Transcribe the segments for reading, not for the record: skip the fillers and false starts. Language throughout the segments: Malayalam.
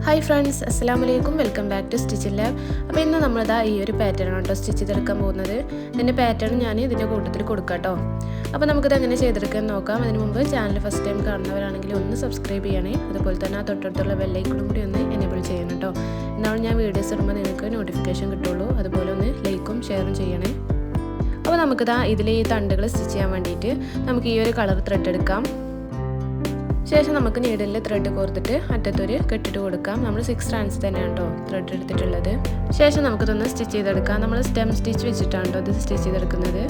Hi friends, Assalamualaikum. Welcome back to Stitching Lab. അപ്പോൾ ഇന്ന് നമ്മൾ ഈ ഒരു പാറ്റേൺ ആണ് സ്റ്റിച്ച് ചെയ്തെടുക്കാൻ പോകുന്നത്. ഇതിന്റെ പാറ്റേൺ ഞാൻ ഇതിന്റെ കൂട്ടത്തിൽ കൊടുക്കാം ട്ടോ. അപ്പോൾ നമുക്ക് ഇത് എങ്ങനെ ചെയ്തെടുക്കാൻ നോക്കാം. അതിനു മുമ്പ് ചാനൽ ഫസ്റ്റ് ടൈം കാണുന്നവരാണെങ്കിൽ ഒന്ന് സബ്സ്ക്രൈബ് ചെയ്യണേ. അതുപോലെ തന്നെ തൊട്ടടുത്തുള്ള ബെൽ ഐക്കണും കൂടി ഒന്ന് എനേബിൾ ചെയ്യണം ട്ടോ. എന്നാലും ഞാൻ വീഡിയോസ് ഇടുമ്പോൾ നിങ്ങൾക്ക് നോട്ടിഫിക്കേഷൻ കിട്ടുള്ളൂ. അതുപോലെ ഒന്ന് ലൈക്കും ഷെയറും ചെയ്യണേ. അപ്പോൾ നമുക്ക് ഇതിലെ ഈ തണ്ടുകൾ സ്റ്റിച്ച് ചെയ്യാൻ വേണ്ടിയിട്ട് നമുക്ക് ഈ ഒരു കളർ ത്രെഡ് എടുക്കാം. ശേഷം നമുക്ക് നീഡിലിൽ ത്രെഡ് കോർത്തിട്ട് അറ്റത്തൊരു കെട്ടിട്ട് കൊടുക്കാം. നമ്മൾ 6 strands തന്നെയാണ് കേട്ടോ ത്രെഡ് എടുത്തിട്ടുള്ളത്. ശേഷം നമുക്കിതൊന്ന് സ്റ്റിച്ച് ചെയ്തെടുക്കാം. നമ്മൾ സ്റ്റെം സ്റ്റിച്ച് വെച്ചിട്ടാണ് കേട്ടോ ഇത് സ്റ്റിച്ച് ചെയ്തെടുക്കുന്നത്.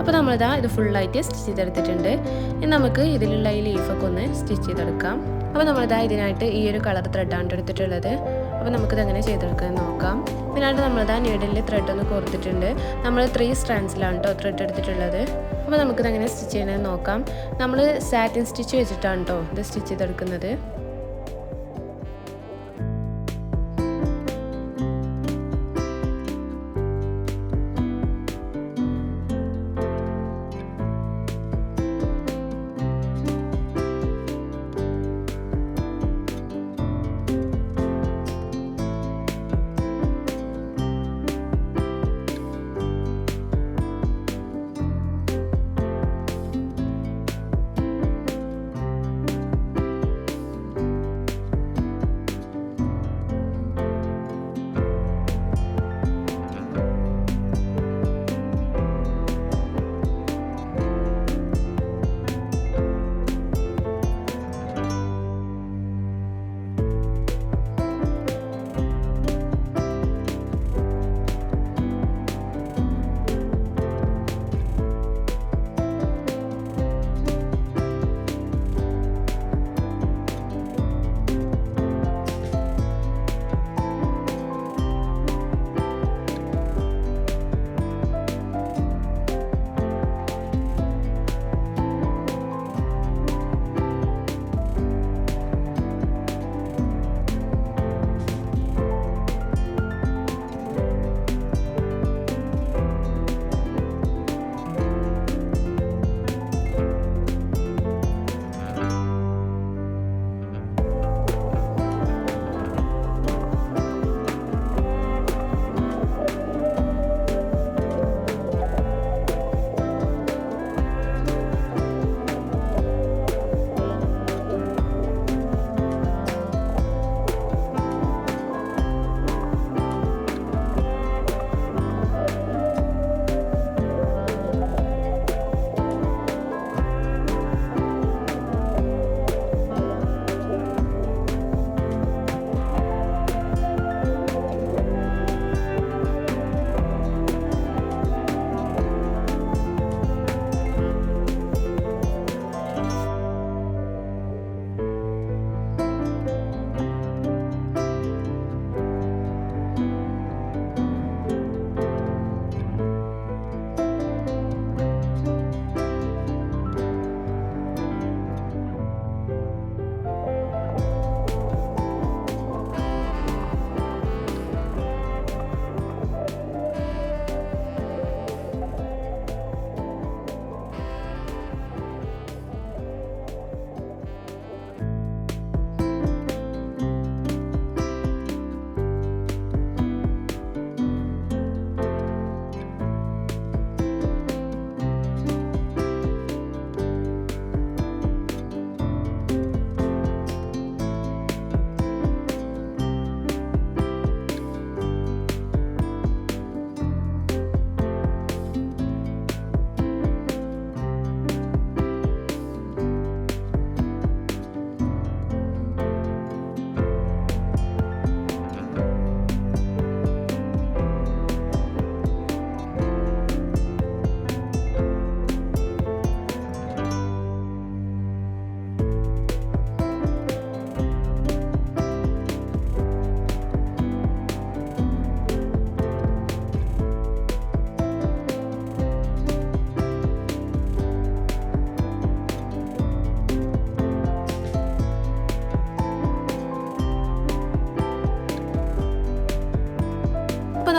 അപ്പോൾ നമ്മളിതാ ഇത് ഫുള്ളായിട്ട് സ്റ്റിച്ച് ചെയ്തെടുത്തിട്ടുണ്ട്. ഇനി നമുക്ക് ഇതിലുള്ള ഈ ലീഫൊക്കെ ഒന്ന് സ്റ്റിച്ച് ചെയ്തെടുക്കാം. അപ്പോൾ നമ്മളിതാ ഇതിനായിട്ട് ഈ ഒരു കളർ ത്രെഡാണ് എടുത്തിട്ടുള്ളത്. അപ്പോൾ നമുക്കിത് എങ്ങനെ ചെയ്തെടുക്കാൻ നോക്കാം. ഇതിനായിട്ട് നമ്മളിതാ നീഡിലിൽ ത്രെഡ് ഒന്ന് കോർത്തിട്ടുണ്ട്. നമ്മൾ 3 strandsലാണ് കേട്ടോ ത്രെഡ് എടുത്തിട്ടുള്ളത്. അപ്പോൾ നമുക്കിത് എങ്ങനെ സ്റ്റിച്ച് ചെയ്യണമെന്ന് നോക്കാം. നമ്മൾ സാറ്റിൻ സ്റ്റിച്ച് വെച്ചിട്ടാണ് കേട്ടോ ഇത് സ്റ്റിച്ച് ചെയ്തെടുക്കുന്നത്.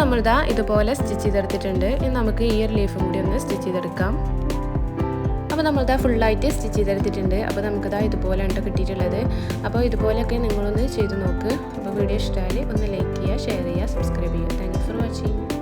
നമ്മളിതാ ഇതുപോലെ സ്റ്റിച്ച് ചെയ്തെടുത്തിട്ടുണ്ട്. ഇനി നമുക്ക് ഈ ഒരു ലീഫും കൂടി ഒന്ന് സ്റ്റിച്ച് ചെയ്തെടുക്കാം. അപ്പോൾ നമ്മളിതാ ഫുള്ളായിട്ട് സ്റ്റിച്ച് ചെയ്തെടുത്തിട്ടുണ്ട്. അപ്പോൾ നമുക്കിതാ ഇതുപോലെയാണ് കിട്ടിയിട്ടുള്ളത്. അപ്പോൾ ഇതുപോലെയൊക്കെ നിങ്ങളൊന്ന് ചെയ്ത് നോക്ക്. അപ്പോൾ വീഡിയോ ഇഷ്ടമായാൽ ഒന്ന് ലൈക്ക് ചെയ്യുക, ഷെയർ ചെയ്യുക, സബ്സ്ക്രൈബ് ചെയ്യുക. Thank you for watching.